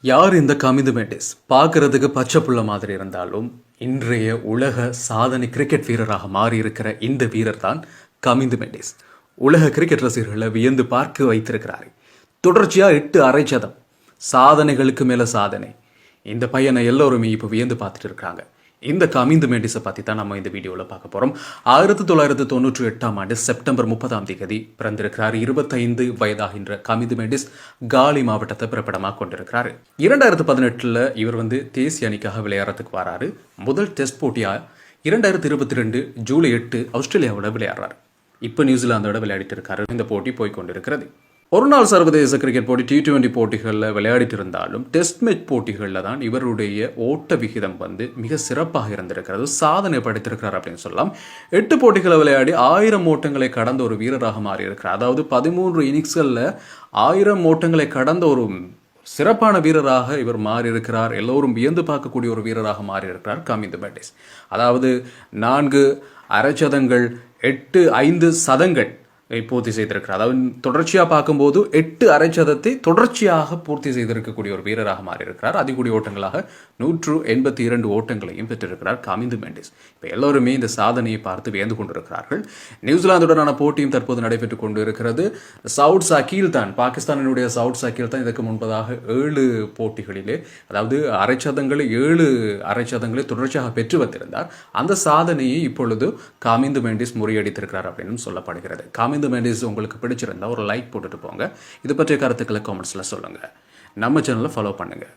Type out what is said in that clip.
யார் இந்த கமிந்து மெண்டிஸ்? பார்க்கறதுக்கு பச்சை புள்ள மாதிரி இருந்தாலும் இன்றைய உலக சாதனை கிரிக்கெட் வீரராக மாறியிருக்கிற இந்த வீரர் தான் கமிந்து மெண்டிஸ். உலக கிரிக்கெட் ரசிகர்களை வியந்து பார்க்க வைத்திருக்கிறார். தொடர்ச்சியாக 8 அரை சதம், சாதனைகளுக்கு மேலே சாதனை. இந்த பையனை எல்லோருமே இப்போ வியந்து பார்த்துட்டு இருக்காங்க. இந்த கமிந்து மெண்டிஸை பற்றி தான் நம்ம இந்த வீடியோவில் பார்க்க போகிறோம். 1998 செப்டம்பர் 30 பிறந்திருக்கிறார். 25 வயதாகின்ற கமிந்து மெண்டிஸ் காலி மாவட்டத்தை பிறப்பிடமாக கொண்டிருக்கிறார். 2018 இவர் தேசிய அணிக்காக விளையாடுறதுக்கு வராரு. முதல் டெஸ்ட் போட்டியாக 2022 ஜூலை 8 ஆஸ்திரேலியாவோட விளையாடுறாரு. இப்போ நியூசிலாந்தோட விளையாடிட்டு இருக்காரு. இந்த போட்டி போய்கொண்டிருக்கிறது. ஒரு நாள் சர்வதேச கிரிக்கெட் போட்டி T20 போட்டிகளில் விளையாடிட்டு இருந்தாலும் டெஸ்ட் மேட்ச் போட்டிகளில் தான் இவருடைய ஓட்ட விகிதம் மிக சிறப்பாக இருந்திருக்கிறது. சாதனை படைத்திருக்கிறார் அப்படின்னு சொல்லலாம். 8 போட்டிகளை விளையாடி 1000 ஓட்டங்களை கடந்த ஒரு வீரராக மாறியிருக்கிறார். அதாவது 13 இன்னிங்ஸ்களில் 1000 ஓட்டங்களை கடந்த ஒரு சிறப்பான வீரராக இவர் மாறியிருக்கிறார். எல்லோரும் வியந்து பார்க்கக்கூடிய ஒரு வீரராக மாறியிருக்கிறார் கமிந்து மெண்டிஸ். அதாவது 4 அரைச்சதங்கள், 5 சதங்கள் பூர்த்தி செய்திருக்கிறார். அதாவது தொடர்ச்சியாக பார்க்கும்போது 8 அரை சதத்தை தொடர்ச்சியாக பூர்த்தி செய்திருக்கக்கூடிய ஒரு வீரராக மாறியிருக்கிறார். அதிகூடிய ஓட்டங்களாக 182 ஓட்டங்களையும் பெற்றிருக்கிறார் கமிந்து மெண்டிஸ். இப்போ எல்லோருமே இந்த சாதனையை பார்த்து வியந்து கொண்டிருக்கிறார்கள். நியூசிலாந்துடனான போட்டியும் தற்போது நடைபெற்றுக் கொண்டு இருக்கிறது. சவுத் சக்கீல் தான், பாகிஸ்தானினுடைய சவுத் சக்கீல் தான் இதற்கு முன்பதாக 7 போட்டிகளிலே, அதாவது 7 அரை சதங்களை தொடர்ச்சியாக பெற்று வந்திருந்தார். அந்த சாதனையை இப்பொழுது கமிந்து மெண்டிஸ் முறியடித்திருக்கிறார் அப்படின்னு சொல்லப்படுகிறது. கமிந்து மெண்டிஸ் உங்களுக்கு பிடிச்சிருந்தா ஒரு லைக் போட்டுட்டு போங்க. இது பற்றிய கருத்துக்களை காமெண்ட்ஸில் சொல்லுங்கள். நம்ம சேனலை ஃபாலோ பண்ணுங்கள்.